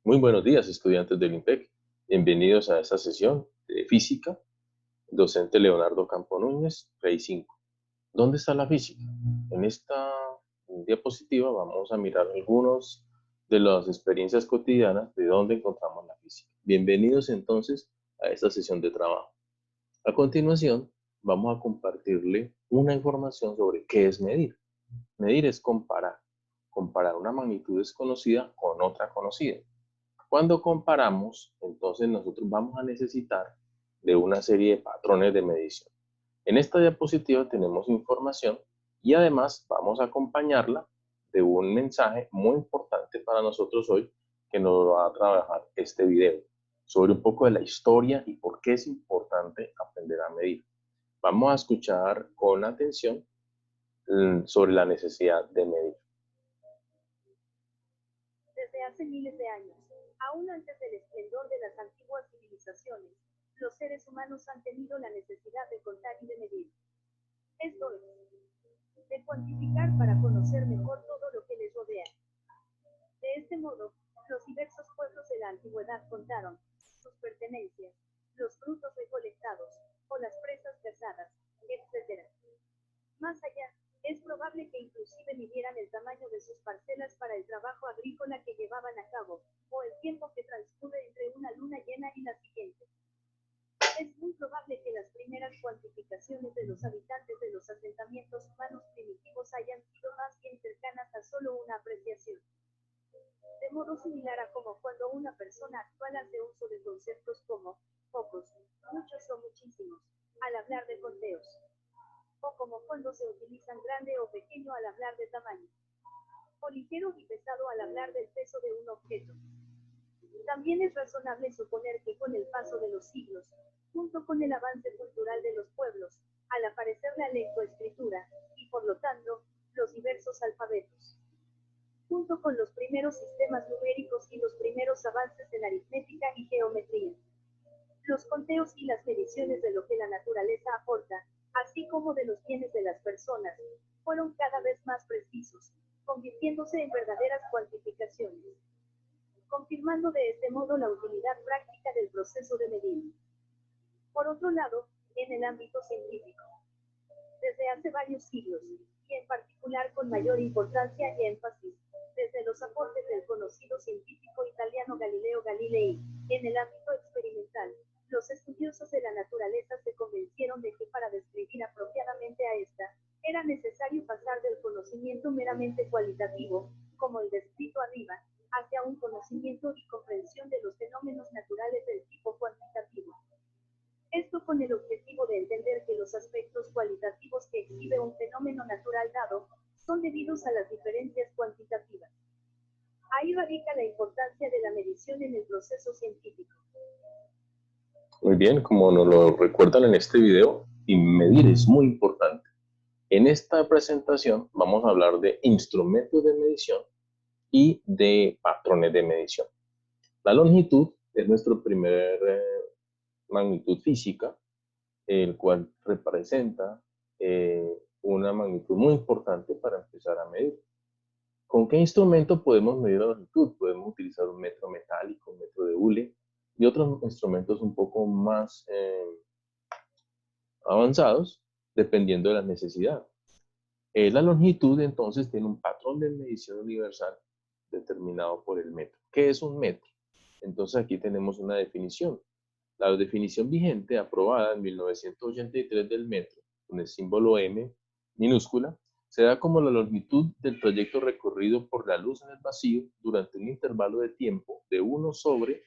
Muy buenos días, estudiantes del IMPEC. Bienvenidos a esta sesión de física. Docente Leonardo Campo Núñez, Rey 5. ¿Dónde está la física? En esta diapositiva vamos a mirar algunas de las experiencias cotidianas de dónde encontramos la física. Bienvenidos entonces a esta sesión de trabajo. A continuación, vamos a compartirle una información sobre qué es medir. Medir es comparar una magnitud desconocida con otra conocida. Cuando comparamos, entonces nosotros vamos a necesitar de una serie de patrones de medición. En esta diapositiva tenemos información y además vamos a acompañarla de un mensaje muy importante para nosotros hoy que nos va a trabajar este video sobre un poco de la historia y por qué es importante aprender a medir. Vamos a escuchar con atención sobre la necesidad de medir. Desde hace miles de años, aún antes del esplendor de las antiguas civilizaciones, los seres humanos han tenido la necesidad de contar y de medir. Esto es, de cuantificar para conocer mejor todo lo que les rodea. De este modo, los diversos pueblos de la antigüedad contaron sus pertenencias, los frutos recolectados, o las presas cazadas, etc. Más allá, es probable que inclusive midieran el tamaño de sus parcelas para el trabajo agrícola que llevaban a cabo, o el tiempo que transcurre entre una luna llena y la siguiente. Es muy probable que las primeras cuantificaciones de los habitantes de los asentamientos humanos primitivos hayan sido más bien cercanas a solo una apreciación. De modo similar a como cuando una persona actual hace uso de conceptos como pocos, muchos o muchísimos, al hablar de conteos. O como cuando se utilizan grande o pequeño al hablar de tamaño, o ligero y pesado al hablar del peso de un objeto. También es razonable suponer que con el paso de los siglos, junto con el avance cultural de los pueblos, al aparecer la lectoescritura, y por lo tanto, los diversos alfabetos, junto con los primeros sistemas numéricos y los primeros avances en aritmética y geometría, los conteos y las mediciones de lo que la naturaleza aporta, así como de los bienes de las personas, fueron cada vez más precisos, convirtiéndose en verdaderas cuantificaciones, confirmando de este modo la utilidad práctica del proceso de medir. Por otro lado, en el ámbito científico, desde hace varios siglos, y en particular con mayor importancia y énfasis, desde los aportes del conocido científico italiano Galileo Galilei, en el ámbito experimental, los estudiosos de la naturaleza se convencieron de que para describir apropiadamente a esta, era necesario pasar del conocimiento meramente cualitativo, como el descrito arriba, hacia un conocimiento y comprensión de los fenómenos naturales del tipo cuantitativo. Esto con el objetivo de entender que los aspectos cualitativos que exhibe un fenómeno natural dado, son debidos a las diferencias cuantitativas. Ahí radica la importancia de la medición en el proceso científico. Muy bien, como nos lo recuerdan en este video, y medir es muy importante. En esta presentación vamos a hablar de instrumentos de medición y de patrones de medición. La longitud es nuestra primera magnitud física, el cual representa una magnitud muy importante para empezar a medir. ¿Con qué instrumento podemos medir la longitud? Podemos utilizar un metro metálico, un metro de hule y otros instrumentos un poco más avanzados, dependiendo de la necesidad. La longitud entonces tiene un patrón de medición universal determinado por el metro. ¿Qué es un metro? Entonces aquí tenemos una definición. La definición vigente, aprobada en 1983 del metro, con el símbolo M minúscula, se da como la longitud del trayecto recorrido por la luz en el vacío durante un intervalo de tiempo de 1 sobre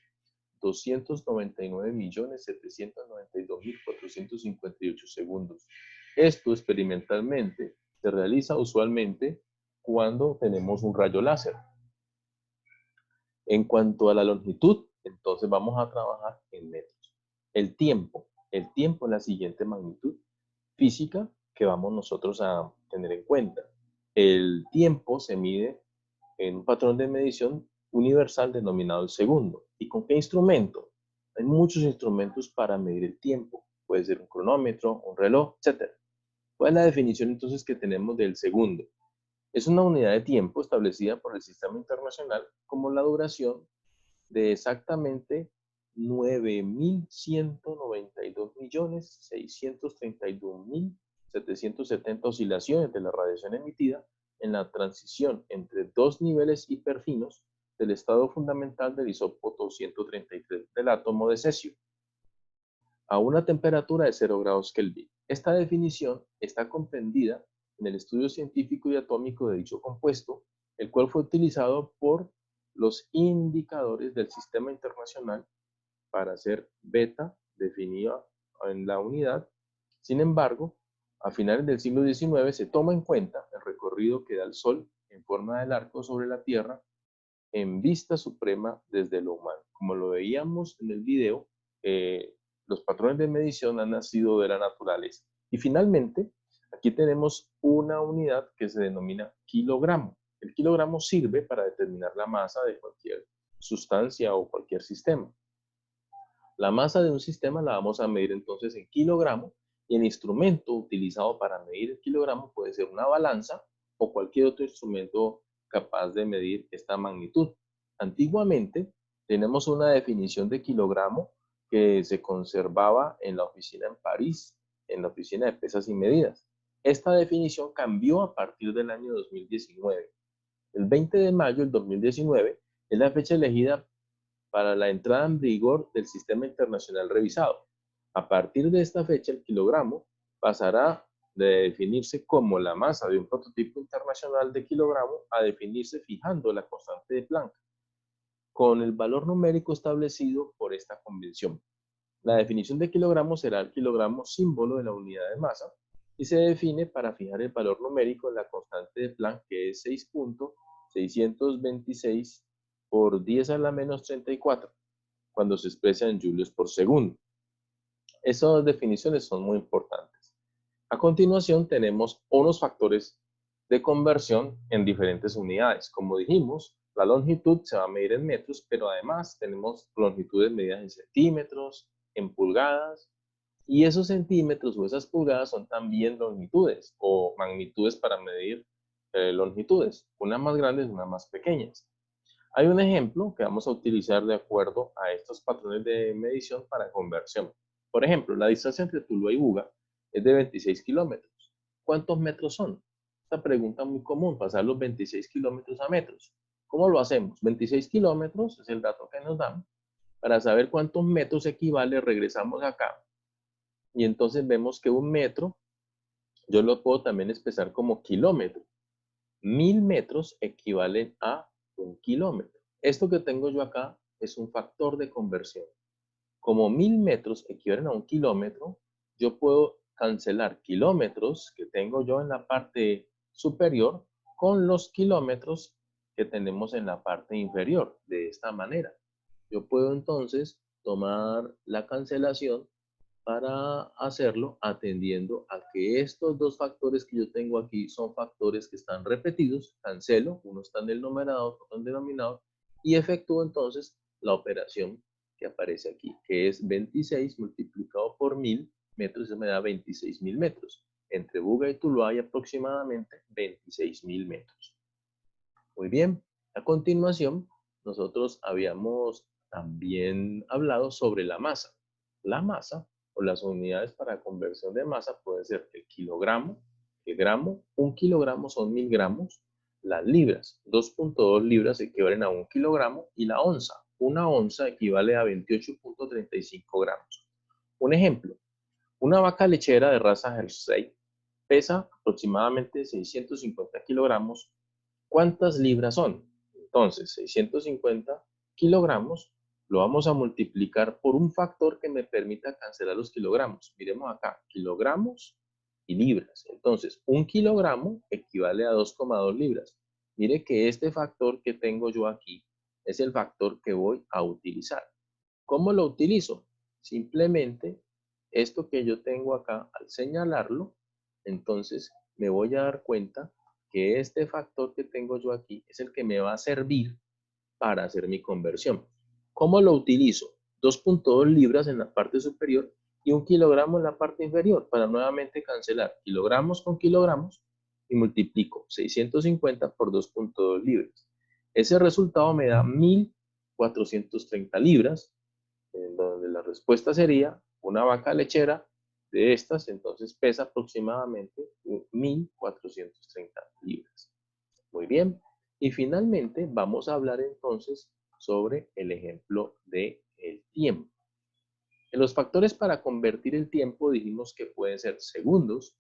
299.792.458 segundos. Esto experimentalmente se realiza usualmente cuando tenemos un rayo láser. En cuanto a la longitud, entonces vamos a trabajar en metros. El tiempo es la siguiente magnitud física que vamos nosotros a tener en cuenta. El tiempo se mide en un patrón de medición universal denominado el segundo. ¿Y con qué instrumento? Hay muchos instrumentos para medir el tiempo. Puede ser un cronómetro, un reloj, etc. ¿Cuál es la definición entonces que tenemos del segundo? Es una unidad de tiempo establecida por el Sistema Internacional como la duración de exactamente 9.192.632.770 oscilaciones de la radiación emitida en la transición entre dos niveles hiperfinos del estado fundamental del isótopo 133 del átomo de cesio, a una temperatura de 0 grados Kelvin. Esta definición está comprendida en el estudio científico y atómico de dicho compuesto, el cual fue utilizado por los indicadores del Sistema Internacional para hacer beta definida en la unidad. Sin embargo, a finales del siglo XIX se toma en cuenta el recorrido que da el Sol en forma del arco sobre la Tierra en vista suprema desde lo humano. Como lo veíamos en el video, los patrones de medición han nacido de la naturaleza. Y finalmente, aquí tenemos una unidad que se denomina kilogramo. El kilogramo sirve para determinar la masa de cualquier sustancia o cualquier sistema. La masa de un sistema la vamos a medir entonces en kilogramo, y el instrumento utilizado para medir el kilogramo puede ser una balanza o cualquier otro instrumento capaz de medir esta magnitud. Antiguamente tenemos una definición de kilogramo que se conservaba en la oficina en París, en la oficina de pesas y medidas. Esta definición cambió a partir del año 2019. El 20 de mayo del 2019 es la fecha elegida para la entrada en vigor del sistema internacional revisado. A partir de esta fecha, el kilogramo pasará de definirse como la masa de un prototipo internacional de kilogramo a definirse fijando la constante de Planck, con el valor numérico establecido por esta convención. La definición de kilogramo será el kilogramo símbolo de la unidad de masa y se define para fijar el valor numérico en la constante de Planck, que es 6.626 por 10 a la menos 34, cuando se expresa en julios por segundo. Esas dos definiciones son muy importantes. A continuación tenemos unos factores de conversión en diferentes unidades. Como dijimos, la longitud se va a medir en metros, pero además tenemos longitudes medidas en centímetros, en pulgadas, y esos centímetros o esas pulgadas son también longitudes o magnitudes para medir longitudes, unas más grandes y unas más pequeñas. Hay un ejemplo que vamos a utilizar de acuerdo a estos patrones de medición para conversión. Por ejemplo, la distancia entre Tuluá y Buga es de 26 kilómetros. ¿Cuántos metros son? Esta pregunta muy común, pasar los 26 kilómetros a metros. ¿Cómo lo hacemos? 26 kilómetros es el dato que nos dan. Para saber cuántos metros equivale, regresamos acá. Y entonces vemos que un metro, yo lo puedo también expresar como kilómetro. 1000 metros equivalen a 1 kilómetro. Esto que tengo yo acá es un factor de conversión. Como 1000 metros equivalen a 1 kilómetro, yo puedo cancelar kilómetros que tengo yo en la parte superior con los kilómetros que tenemos en la parte inferior, de esta manera. Yo puedo entonces tomar la cancelación para hacerlo atendiendo a que estos dos factores que yo tengo aquí son factores que están repetidos, cancelo, uno está en el numerador, otro en el denominador, y efectúo entonces la operación que aparece aquí, que es 26 multiplicado por 1000 metros, eso me da 26.000 metros. Entre Buga y Tuluá hay aproximadamente 26.000 metros. Muy bien, a continuación nosotros habíamos también hablado sobre la masa. La masa o las unidades para conversión de masa pueden ser el kilogramo, el gramo, 1 kilogramo son 1000 gramos, las libras, 2.2 libras equivalen a 1 kilogramo, y la onza, una onza equivale a 28.35 gramos. Un ejemplo, una vaca lechera de raza Jersey pesa aproximadamente 650 kilogramos. ¿Cuántas libras son? Entonces, 650 kilogramos lo vamos a multiplicar por un factor que me permita cancelar los kilogramos. Miremos acá, kilogramos y libras. Entonces, 1 kilogramo equivale a 2,2 libras. Mire que este factor que tengo yo aquí es el factor que voy a utilizar. ¿Cómo lo utilizo? Simplemente esto que yo tengo acá, al señalarlo, entonces me voy a dar cuenta que este factor que tengo yo aquí es el que me va a servir para hacer mi conversión. ¿Cómo lo utilizo? 2.2 libras en la parte superior y 1 kilogramo en la parte inferior para nuevamente cancelar kilogramos con kilogramos y multiplico 650 por 2.2 libras. Ese resultado me da 1000 1430 libras, en donde la respuesta sería una vaca lechera de estas, entonces pesa aproximadamente 1430 libras. Muy bien. Y finalmente vamos a hablar entonces sobre el ejemplo del tiempo. En los factores para convertir el tiempo dijimos que pueden ser segundos,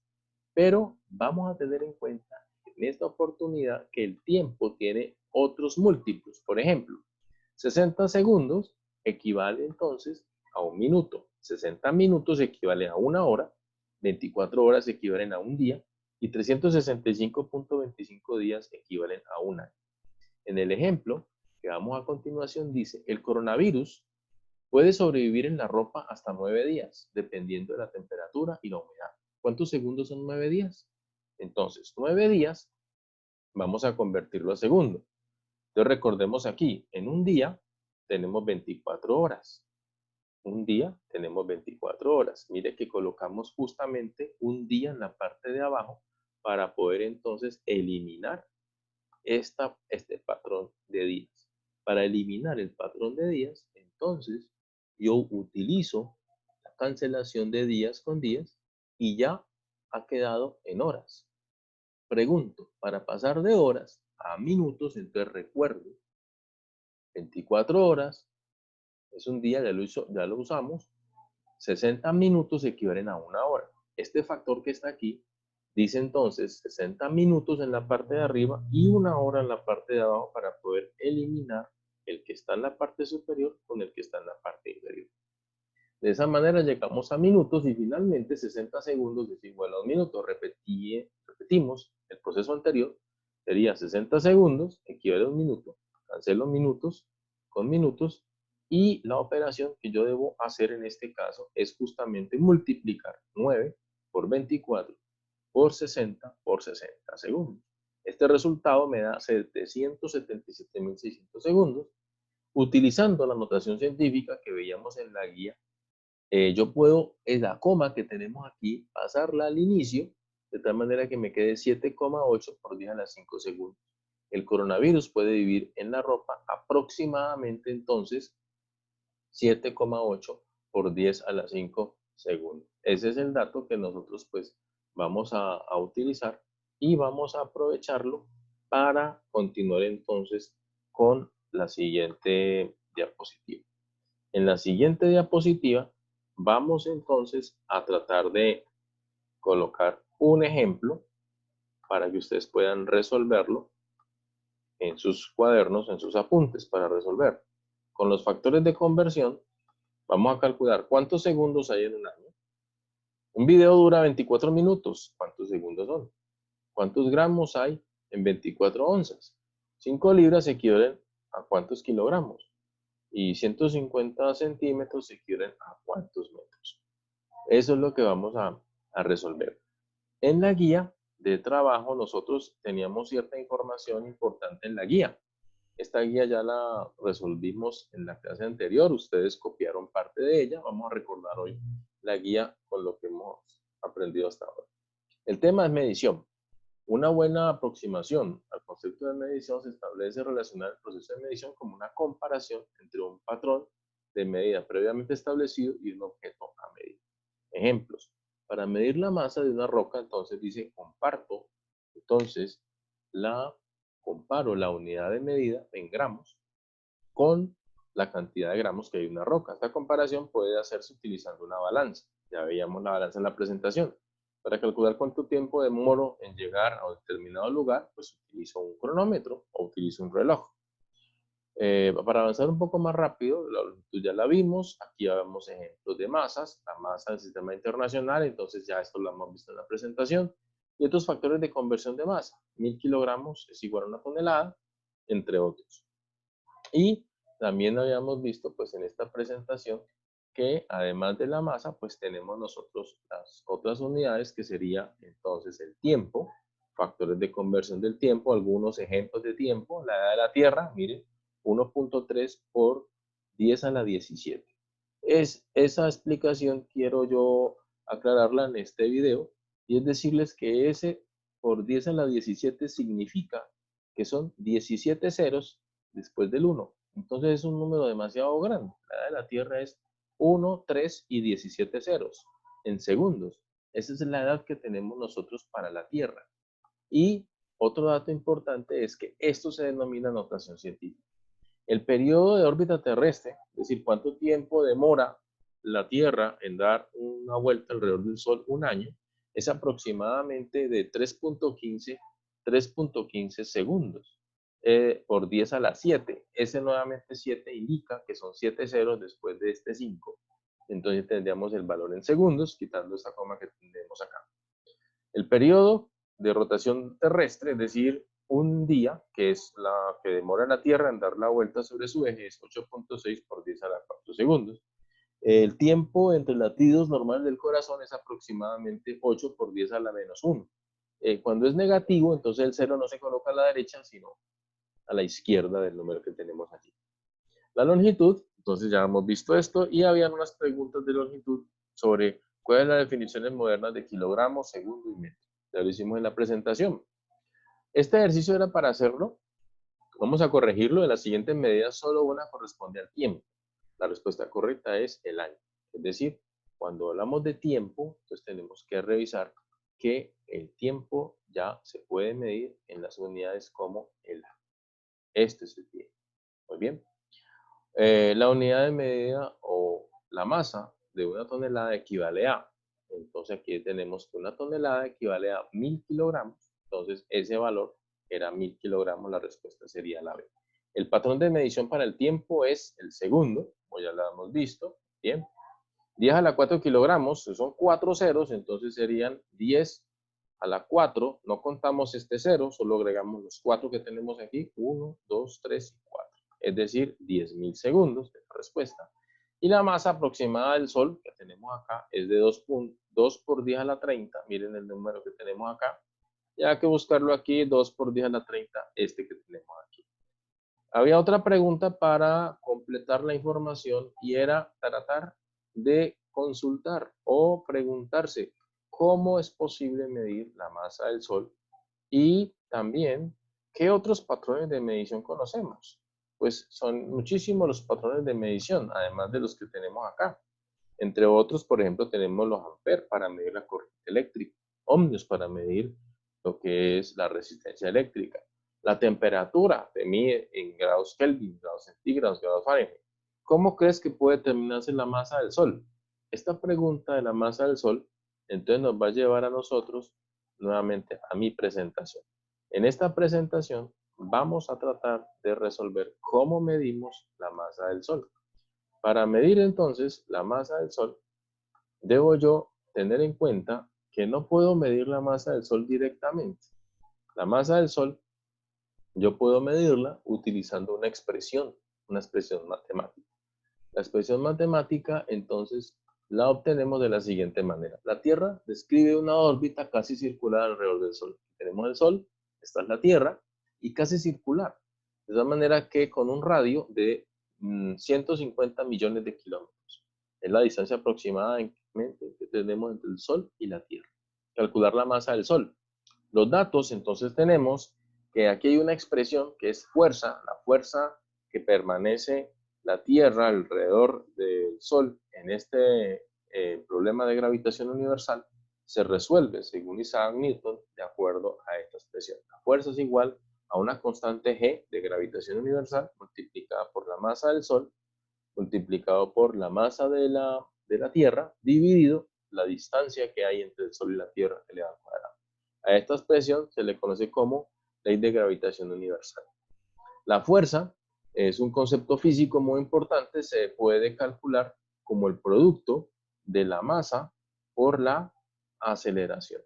pero vamos a tener en cuenta en esta oportunidad que el tiempo tiene otros múltiplos. Por ejemplo, 60 segundos equivale entonces a un minuto, 60 minutos equivalen a una hora, 24 horas equivalen a un día y 365.25 días equivalen a un año. En el ejemplo que vamos a continuación dice, el coronavirus puede sobrevivir en la ropa hasta 9 días, dependiendo de la temperatura y la humedad. ¿Cuántos segundos son 9 días? Entonces, 9 días vamos a convertirlo a segundo. Entonces, recordemos aquí, en un día tenemos 24 horas. Un día tenemos 24 horas. Mire que colocamos justamente un día en la parte de abajo para poder entonces eliminar este patrón de días. Para eliminar el patrón de días, entonces yo utilizo la cancelación de días con días y ya ha quedado en horas. Pregunto, para pasar de horas a minutos, entonces recuerdo 24 horas es un día, ya lo usamos, 60 minutos equivalen a una hora. Este factor que está aquí dice entonces 60 minutos en la parte de arriba y una hora en la parte de abajo para poder eliminar el que está en la parte superior con el que está en la parte inferior. De esa manera llegamos a minutos y finalmente 60 segundos es igual a un minuto. Repetimos el proceso anterior, sería 60 segundos equivale a un minuto. Cancelo minutos con minutos y la operación que yo debo hacer en este caso es justamente multiplicar 9 por 24 por 60 por 60 segundos. Este resultado me da 777.600 segundos. Utilizando la notación científica que veíamos en la guía, yo puedo, en la coma que tenemos aquí, pasarla al inicio, de tal manera que me quede 7,8 por 10 a la 5 segundos. El coronavirus puede vivir en la ropa aproximadamente entonces 7,8 por 10 a la 5 segundos. Ese es el dato que nosotros pues vamos a utilizar y vamos a aprovecharlo para continuar entonces con la siguiente diapositiva. En la siguiente diapositiva vamos entonces a tratar de colocar un ejemplo para que ustedes puedan resolverlo en sus cuadernos, en sus apuntes para resolver. Con los factores de conversión vamos a calcular cuántos segundos hay en un año. Un video dura 24 minutos. ¿Cuántos segundos son? ¿Cuántos gramos hay en 24 onzas? 5 libras equivalen a cuántos kilogramos. Y 150 centímetros equivalen a cuántos metros. Eso es lo que vamos a resolver. En la guía de trabajo nosotros teníamos cierta información importante en la guía. Esta guía ya la resolvimos en la clase anterior, ustedes copiaron parte de ella. Vamos a recordar hoy la guía con lo que hemos aprendido hasta ahora. El tema es medición. Una buena aproximación al concepto de medición se establece relacionar el proceso de medición como una comparación entre un patrón de medida previamente establecido y un objeto a medir. Ejemplos. Para medir la masa de una roca, entonces dice entonces comparo la unidad de medida en gramos con la cantidad de gramos que hay en una roca. Esta comparación puede hacerse utilizando una balanza. Ya veíamos la balanza en la presentación. Para calcular cuánto tiempo demoro en llegar a un determinado lugar, pues utilizo un cronómetro o utilizo un reloj. Para avanzar un poco más rápido, la longitud ya la vimos, aquí ya vemos ejemplos de masas, la masa del sistema internacional, entonces ya esto lo hemos visto en la presentación, y otros factores de conversión de masa, 1000 kilogramos es igual a una tonelada, entre otros. Y también habíamos visto pues en esta presentación que además de la masa pues tenemos nosotros las otras unidades que sería entonces el tiempo, factores de conversión del tiempo, algunos ejemplos de tiempo, la edad de la Tierra, miren, 1.3 por 10 a la 17. Esa explicación quiero yo aclararla en este video y es decirles que ese por 10 a la 17 significa que son 17 ceros después del 1, Entonces es un número demasiado grande. La edad de la Tierra es 1, 3 y 17 ceros en segundos. Esa es la edad que tenemos nosotros para la Tierra. Y otro dato importante es que esto se denomina notación científica. El periodo de órbita terrestre, es decir, cuánto tiempo demora la Tierra en dar una vuelta alrededor del Sol, un año, es aproximadamente de 3.15 segundos por 10 a la 7. Ese nuevamente 7 indica que son 7 ceros después de este 5. Entonces tendríamos el valor en segundos, quitando esta coma que tenemos acá. El periodo de rotación terrestre, es decir, un día, que es la que demora la Tierra en dar la vuelta sobre su eje, es 8.6 por 10 a la 4 segundos. El tiempo entre latidos normales del corazón es aproximadamente 8 por 10 a la menos 1. Cuando es negativo, entonces el 0 no se coloca a la derecha, sino a la izquierda del número que tenemos aquí. La longitud, entonces ya hemos visto esto, y habían unas preguntas de longitud sobre cuáles son las definiciones modernas de kilogramo, segundo y metro. Ya lo hicimos en la presentación. Este ejercicio era para hacerlo. Vamos a corregirlo. De las siguientes medidas, solo una corresponde al tiempo. La respuesta correcta es el año. Es decir, cuando hablamos de tiempo, entonces tenemos que revisar que el tiempo ya se puede medir en las unidades como el año. Este es el tiempo. Muy bien. La unidad de medida o la masa de una tonelada equivale a. Entonces aquí tenemos que una tonelada equivale a 1000 kilogramos. Entonces ese valor era 1000 kilogramos, la respuesta sería la B. El patrón de medición para el tiempo es el segundo, como ya lo hemos visto. Bien. 10 a la 4 kilogramos, son 4 ceros, entonces serían 10 a la 4. No contamos este 0, solo agregamos los 4 que tenemos aquí. 1, 2, 3 y 4. Es decir, 10.000 segundos de respuesta. Y la masa aproximada del Sol que tenemos acá es de 2 por 10 a la 30. Miren el número que tenemos acá. Y hay que buscarlo aquí, 2 por 10 a la 30, este que tenemos aquí. Había otra pregunta para completar la información y era tratar de consultar o preguntarse cómo es posible medir la masa del Sol y también qué otros patrones de medición conocemos. Pues son muchísimos los patrones de medición, además de los que tenemos acá. Entre otros, por ejemplo, tenemos los amperes para medir la corriente eléctrica, ohmios para medir lo que es la resistencia eléctrica. La temperatura se mide en grados Kelvin, grados centígrados, grados Fahrenheit. ¿Cómo crees que puede determinarse la masa del Sol? Esta pregunta de la masa del Sol, entonces nos va a llevar a nosotros nuevamente a mi presentación. En esta presentación vamos a tratar de resolver cómo medimos la masa del Sol. Para medir entonces la masa del Sol, debo yo tener en cuenta que no puedo medir la masa del Sol directamente. La masa del Sol yo puedo medirla utilizando una expresión matemática. La expresión matemática, entonces, la obtenemos de la siguiente manera. La Tierra describe una órbita casi circular alrededor del Sol. Tenemos el Sol, esta es la Tierra, y casi circular. De tal manera que con un radio de 150 millones de kilómetros. Es la distancia aproximadamente que tenemos entre el Sol y la Tierra. Calcular la masa del Sol. Los datos, entonces tenemos que aquí hay una expresión que es fuerza, la fuerza que permanece la Tierra alrededor del Sol en este problema de gravitación universal se resuelve, según Isaac Newton, de acuerdo a esta expresión. La fuerza es igual a una constante G de gravitación universal multiplicada por la masa del Sol, multiplicado por la masa de la Tierra, dividido la distancia que hay entre el Sol y la Tierra elevado al cuadrado. A esta expresión se le conoce como ley de gravitación universal. La fuerza es un concepto físico muy importante, se puede calcular como el producto de la masa por la aceleración.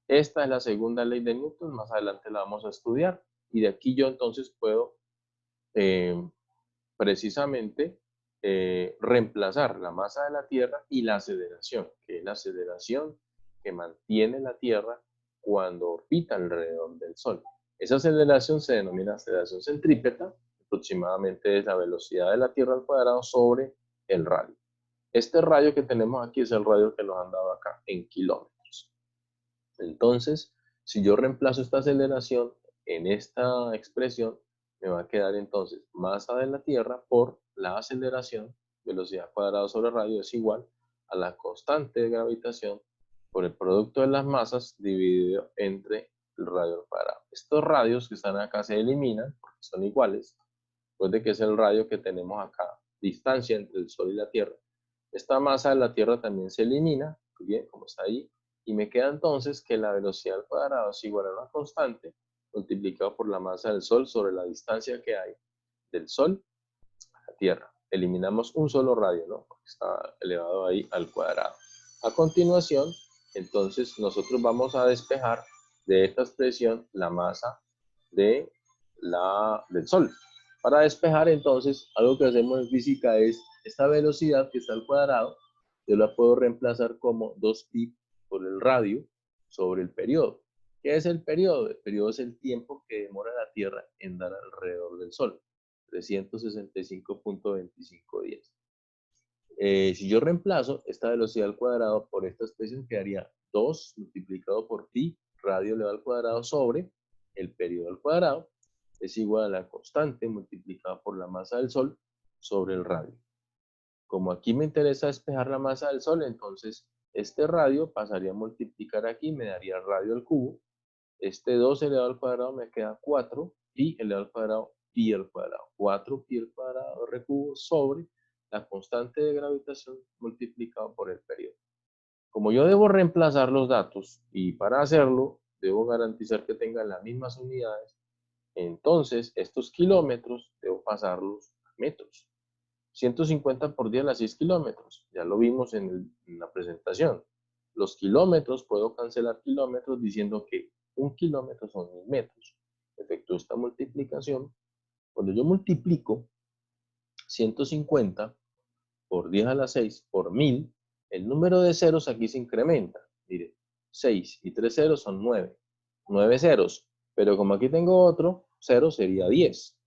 Esta es la segunda ley de Newton, más adelante la vamos a estudiar, y de aquí yo entonces puedo precisamente reemplazar la masa de la Tierra y la aceleración, que es la aceleración que mantiene la Tierra cuando orbita alrededor del Sol. Esa aceleración se denomina aceleración centrípeta, aproximadamente es la velocidad de la Tierra al cuadrado sobre el radio. Este radio que tenemos aquí es el radio que nos han dado acá en kilómetros. Entonces, si yo reemplazo esta aceleración en esta expresión, me va a quedar entonces masa de la Tierra por la aceleración, velocidad cuadrada sobre radio es igual a la constante de gravitación por el producto de las masas dividido entre el radio al cuadrado. Estos radios que están acá se eliminan porque son iguales, pues de que es el radio que tenemos acá, distancia entre el Sol y la Tierra. Esta masa de la Tierra también se elimina, bien, como está ahí, y me queda entonces que la velocidad al cuadrado es igual a una constante multiplicado por la masa del Sol sobre la distancia que hay del Sol a la Tierra. Eliminamos un solo radio, ¿no? Porque está elevado ahí al cuadrado. A continuación, entonces, nosotros vamos a despejar de esta expresión la masa del Sol. Para despejar, entonces, algo que hacemos en física es esta velocidad que está al cuadrado, yo la puedo reemplazar como 2pi por el radio sobre el periodo. ¿Qué es el periodo? El periodo es el tiempo que demora la Tierra en dar alrededor del Sol. 365.25 días. Si yo reemplazo esta velocidad al cuadrado por esta expresión, quedaría 2 multiplicado por pi radio elevado al cuadrado sobre el periodo al cuadrado es igual a la constante multiplicada por la masa del Sol sobre el radio. Como aquí me interesa despejar la masa del Sol, entonces este radio pasaría a multiplicar aquí, me daría radio al cubo. Este 2 elevado al cuadrado me queda 4 pi elevado al cuadrado pi al cuadrado. 4 pi al cuadrado r cubo sobre la constante de gravitación multiplicado por el periodo. Como yo debo reemplazar los datos y para hacerlo debo garantizar que tengan las mismas unidades, entonces estos kilómetros debo pasarlos a metros. 150 por día a las 6 kilómetros, ya lo vimos en la presentación. Los kilómetros, puedo cancelar kilómetros diciendo que 1 kilómetro son 1000 metros. Efectúo esta multiplicación. Cuando yo multiplico 150 por 10 a la 6 por 1000, el número de ceros aquí se incrementa. Mire, 6 y 3 ceros son 9. 9 ceros. Pero como aquí tengo otro, 0 sería 10.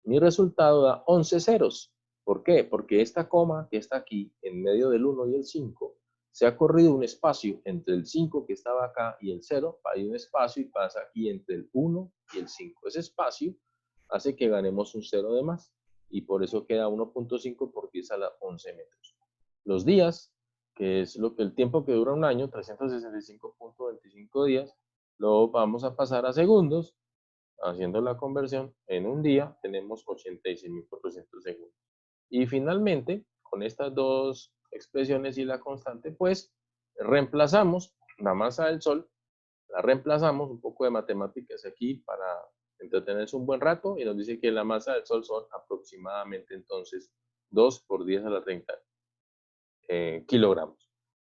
Mi resultado da 11 ceros. ¿Por qué? Porque esta coma que está aquí, en medio del 1 y el 5, se ha corrido un espacio entre el 5 que estaba acá y el 0, hay un espacio y pasa aquí entre el 1 y el 5. Ese espacio hace que ganemos un 0 de más y por eso queda 1.5 por 10 a la 11 metros. Los días, que es lo que el tiempo que dura un año, 365.25 días, lo vamos a pasar a segundos. Haciendo la conversión, en un día tenemos 86.400 segundos. Y finalmente, con estas dos expresiones y la constante, pues reemplazamos la masa del Sol, la reemplazamos, un poco de matemáticas aquí para entretenerse un buen rato, y nos dice que la masa del Sol son aproximadamente entonces 2 por 10 a la 30 kilogramos.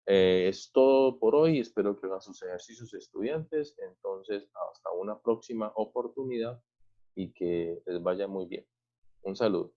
Es todo por hoy, espero que hagan sus ejercicios estudiantes, entonces hasta una próxima oportunidad y que les vaya muy bien. Un saludo.